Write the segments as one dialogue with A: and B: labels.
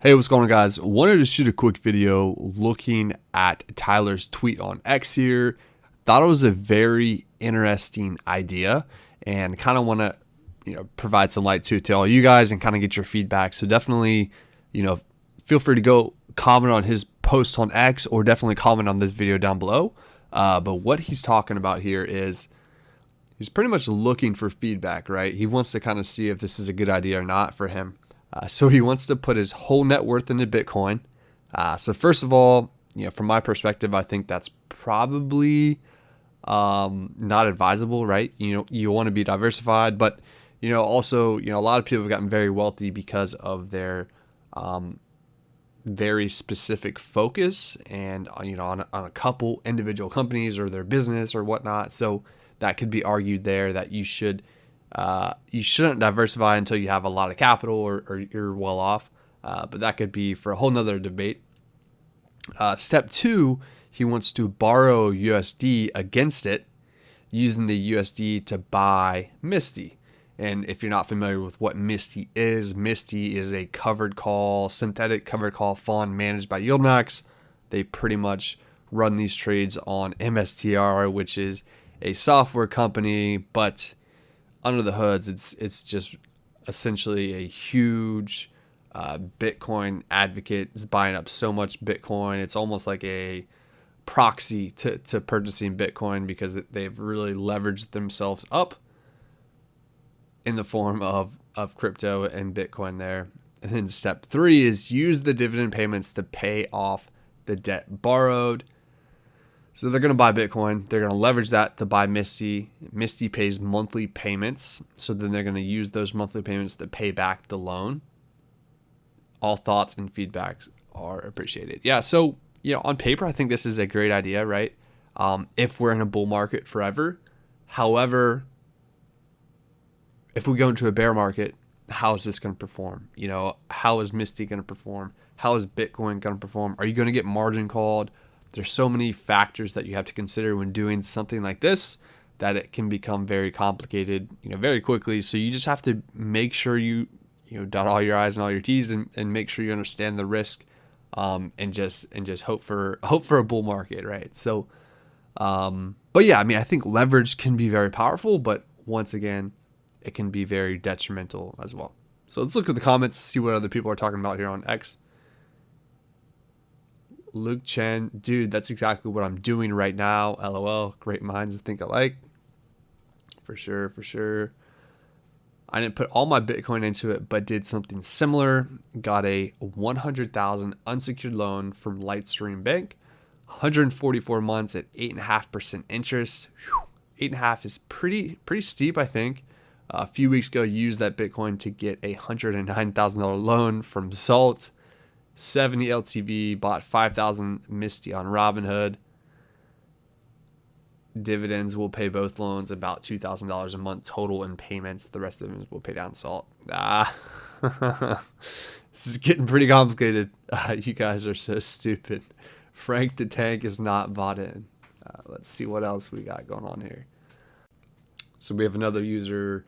A: Hey, what's going on, guys? Wanted to shoot a quick video looking at Tyler's tweet on X here. Thought it was a very interesting idea and kind of want to, provide some light to all you guys and kind of get your feedback. So definitely, feel free to go comment on his post on X or definitely comment on this video down below. But what he's talking about here is he's pretty much looking for feedback, right? He wants to kind of see if this is a good idea or not for him. So he wants to put his whole net worth into Bitcoin. So first of all, from my perspective, I think that's probably not advisable, right? You want to be diversified, but also, a lot of people have gotten very wealthy because of their very specific focus and on a couple individual companies or their business or whatnot. So that could be argued there that you shouldn't diversify until you have a lot of capital or you're well off. But that could be for a whole nother debate. Step two, he wants to borrow USD against it using the USD to buy MSTY. And if you're not familiar with what MSTY is a covered call, synthetic covered call fund managed by Yieldmax. They pretty much run these trades on MSTY, which is a software company, but under the hoods, it's just essentially a huge Bitcoin advocate. It's buying up so much Bitcoin. It's almost like a proxy to purchasing Bitcoin because they've really leveraged themselves up in the form of crypto and Bitcoin there. And then step three is use the dividend payments to pay off the debt borrowed. So they're going to buy Bitcoin. They're going to leverage that to buy MSTY. MSTY pays monthly payments. So then they're going to use those monthly payments to pay back the loan. All thoughts and feedbacks are appreciated. Yeah, so, on paper, I think this is a great idea, right? If we're in a bull market forever. However, if we go into a bear market, how is this going to perform? How is MSTY going to perform? How is Bitcoin going to perform? Are you going to get margin called? There's so many factors that you have to consider when doing something like this that it can become very complicated, very quickly. So you just have to make sure you dot all your I's and all your T's and make sure you understand the risk, and just hope for a bull market, right? So, but yeah, I think leverage can be very powerful, but once again, it can be very detrimental as well. So let's look at the comments, see what other people are talking about here on X. Luke Chen, dude, that's exactly what I'm doing right now. LOL. Great minds think alike. For sure. I didn't put all my Bitcoin into it, but did something similar. Got a 100,000 unsecured loan from Lightstream Bank. 144 months at 8.5% interest. 8.5 is pretty steep, I think. A few weeks ago, used that Bitcoin to get a $109,000 loan from Salt. 70 LTV, bought 5,000 MSTY on Robinhood. Dividends will pay both loans about $2,000 a month total in payments. The rest of them will pay down Salt. This is getting pretty complicated. You guys are so stupid. Frank the Tank is not bought in. Let's see what else we got going on here. So we have another user.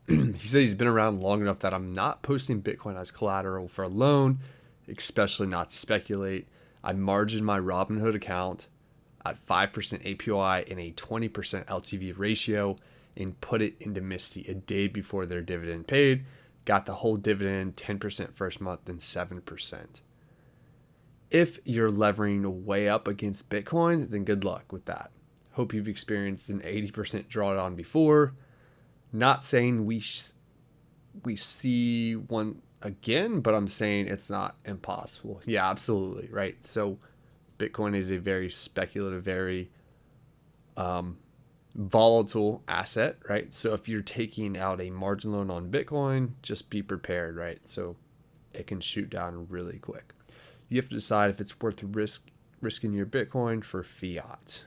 A: He said he's been around long enough that I'm not posting Bitcoin as collateral for a loan, especially not to speculate. I margined my Robinhood account at 5% APY and a 20% LTV ratio and put it into MSTY a day before their dividend paid. Got the whole dividend, 10% first month and 7%. If you're levering way up against Bitcoin, then good luck with that. Hope you've experienced an 80% drawdown before. Not saying we see one again, but I'm saying it's not impossible. Yeah, absolutely, right? So Bitcoin is a very speculative, very volatile asset, right? So if you're taking out a margin loan on Bitcoin, just be prepared, right? So it can shoot down really quick. You have to decide if it's worth risking your Bitcoin for fiat.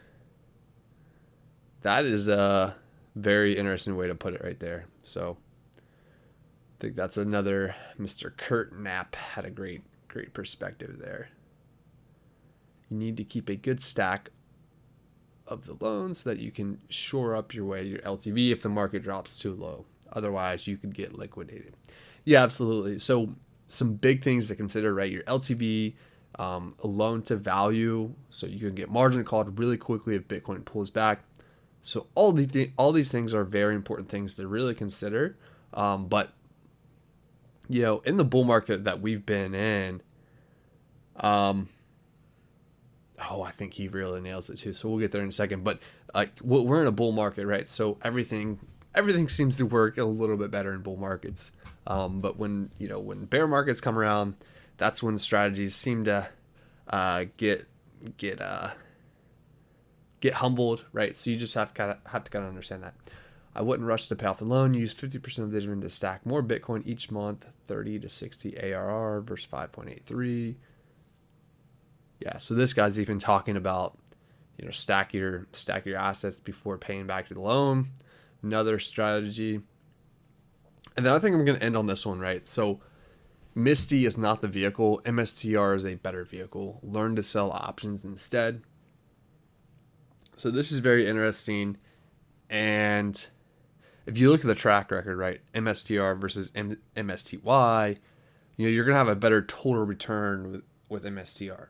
A: That is a very interesting way to put it right there. So I think that's another Mr. Kurt Knapp had a great perspective there. You need to keep a good stack of the loans so that you can shore up your LTV if the market drops too low. Otherwise, you could get liquidated. Yeah, absolutely. So some big things to consider, right? Your LTV, loan to value, so you can get margin called really quickly if Bitcoin pulls back. So all these things are very important things to really consider. But in the bull market that we've been in, I think he really nails it too. So we'll get there in a second. But we're in a bull market, right? So everything seems to work a little bit better in bull markets. But when bear markets come around, that's when strategies seem to get humbled, right? So you just have to kind of understand that. I wouldn't rush to pay off the loan. Use 50% of the dividend to stack more Bitcoin each month, 30 to 60 ARR versus 5.83. Yeah, so this guy's even talking about, stack your assets before paying back the loan. Another strategy. And then I think I'm going to end on this one, right? So MSTY is not the vehicle. MSTR is a better vehicle. Learn to sell options instead. So this is very interesting. And if you look at the track record, right, MSTR versus MSTY, you're going to have a better total return with MSTR.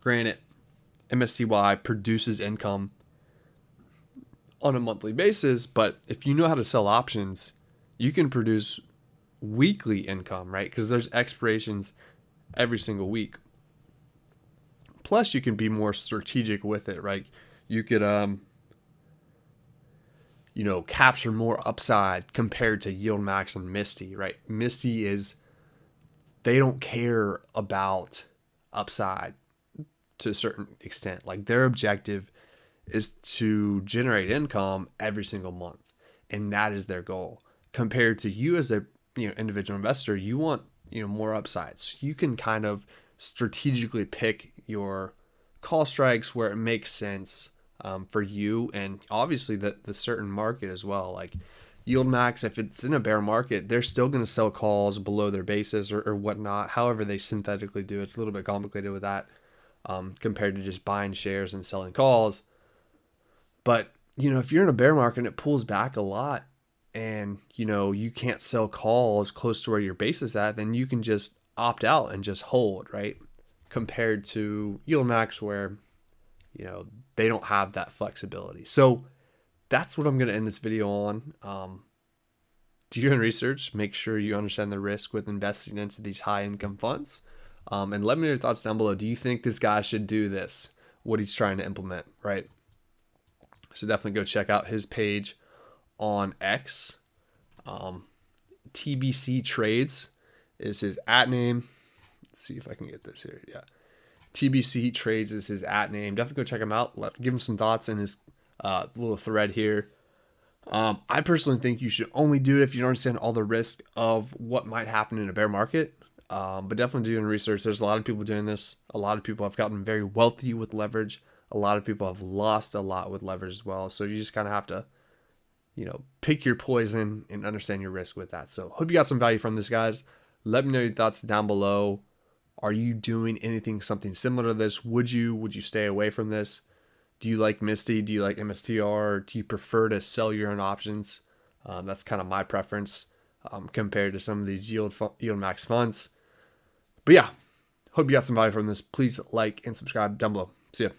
A: Granted, MSTY produces income on a monthly basis, but if you know how to sell options, you can produce weekly income, right? Because there's expirations every single week. Plus, you can be more strategic with it, right? You could, capture more upside compared to Yieldmax and MSTY, right? MSTY they don't care about upside to a certain extent. Like their objective is to generate income every single month, and that is their goal. Compared to you as a individual investor, you want more upsides. You can kind of strategically pick your call strikes where it makes sense for you, and obviously the certain market as well. Like Yieldmax, if it's in a bear market, they're still going to sell calls below their basis or whatnot. However they synthetically do, it's a little bit complicated with that compared to just buying shares and selling calls. But if you're in a bear market and it pulls back a lot, and you can't sell calls close to where your base is at, then you can just opt out and just hold, right? Compared to Yieldmax, where they don't have that flexibility. So that's what I'm going to end this video on. Do your own research. Make sure you understand the risk with investing into these high income funds. And let me know your thoughts down below. Do you think this guy should do this? What he's trying to implement, right? So definitely go check out his page on X. TBC Trades is his @ Let's see if I can get this here. Yeah. TBC Trades is his @ Definitely go check him out. Give him some thoughts in his little thread here. I personally think you should only do it if you don't understand all the risk of what might happen in a bear market. But definitely doing research. There's a lot of people doing this. A lot of people have gotten very wealthy with leverage. A lot of people have lost a lot with leverage as well. So you just kind of have to, pick your poison and understand your risk with that. So hope you got some value from this, guys. Let me know your thoughts down below. Are you doing something similar to this? Would you stay away from this? Do you like MSTY? Do you like MSTR? Do you prefer to sell your own options? That's kind of my preference compared to some of these Yieldmax funds. But yeah, hope you got some value from this. Please like and subscribe down below. See ya.